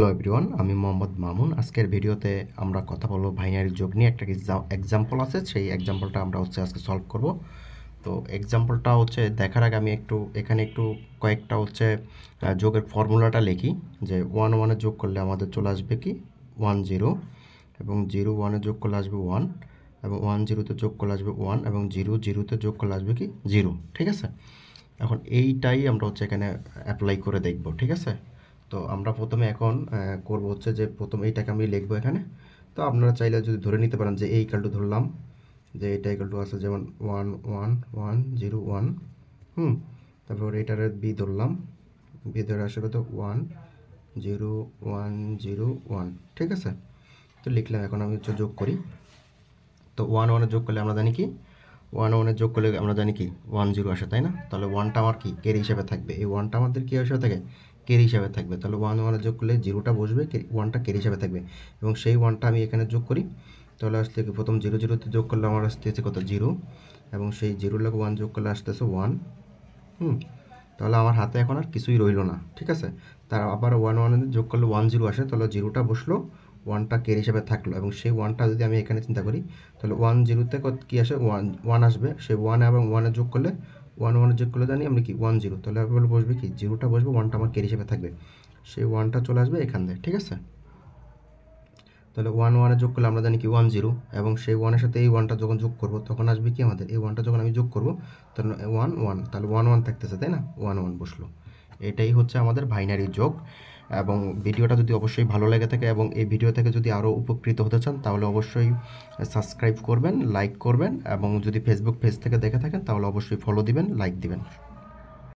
Hello everyone, আমি মোহাম্মদ মামুন। আজকের ভিডিওতে আমরা কথা বলবো বাইনারি যোগ নিয়ে। একটা এক্সাম্পল আছে, সেই এক্সাম্পলটা আমরা আজকে সলভ করব। তো এক্সাম্পলটা দেখার আগে আমি এখানে কয়েকটা যোগের ফর্মুলাটা লিখি। যে 1 1-এ যোগ করলে আমাদের চলে আসবে কি 1 0, এবং 0 1-এ যোগ করলে আসবে 1, এবং 1 0-তে যোগ করলে আসবে 1, এবং 0 0-তে যোগ করলে আসবে কি 0। ঠিক আছে, এখন এইটাই আমরা এখানে অ্যাপ্লাই করে দেখব। ঠিক আছে, তো আমরা প্রথমে এখন করব যে প্রথম এইটাকে আমি লিখবো এখানে। তো আপনারা চাইলে যদি ধরে নিতে পারেন যে এই ইকাল টু ধরলাম, যে এটা ইকাল টু আছে যেমন 1 1 1 0 1, তারপর এটার বি ধরলাম, বি ধরে আসবে তো 1 0 1 0 1। ঠিক আছে, তো লিখলাম। এখন আমি যোগ করি। তো 1 1-এ যোগ করলে আমরা জানি কি 1 1-এ যোগ করলে আমরা জানি কি 1 0 আসে, তাই না? তাহলে 1টা আমার কি ক্যারি হিসাবে থাকবে। এই 1টা আমাদের কী হিসাবে থাকে? ক্যারি হিসাবে থাকবে। তাহলে 1 1-এ যোগ করলে 0টা বসবে, 1টা ক্যারি হিসাবে থাকবে, এবং সেই 1টা আমি এখানে যোগ করি। তাহলে আসতে কি প্রথম 0 0-তে যোগ করলে আমার আসতেছে কত 0, এবং সেই 0 লোক 1 যোগ করলে আসতেছে 1। তাহলে আমার হাতে এখন আর কিছুই রইল না। ঠিক আছে, তার আবার 1 1-এ যোগ করলে 1 0 আসে, তাহলে 0টা বসলো, 1টা ক্যারি হিসাবে থাকলো, এবং সেই 1টা যদি আমি এখানে চিন্তা করি তাহলে 1 0-তে কী আসে 1 1 আসবে। সেই 1 এবং 1-এ যোগ করলে 1 1-এ যোগ করলে জানি আমরা কি 1 0, তাহলে আবার বসবে কি 0টা বসবে, 1টা আমার ক্যারি হিসাবে থাকবে, সেই 1টা চলে আসবে এখান থেকে। ঠিক আছে, তাহলে 1 1-এ যোগ করলে আমরা জানি কি 1 0, এবং সেই 1-এর সাথে এই 1টা যখন যোগ করব তখন আসবে কি আমাদের এই 1টা যখন আমি যোগ করব তাহলে 1 1, তাহলে 1 1 থাকতেছে, তাই না? 1 1 বসলো। এটাই আমাদের বাইনারি যোগ। এবং ভিডিওটা যদি অবশ্যই ভালো লেগে থাকে এবং এই ভিডিও থেকে যদি আরও উপকৃত হতে চান তাহলে অবশ্যই সাবস্ক্রাইব করবেন, লাইক করবেন, এবং যদি ফেসবুক পেজ থেকে দেখে থাকেন তাহলে অবশ্যই ফলো দিবেন, লাইক দিবেন।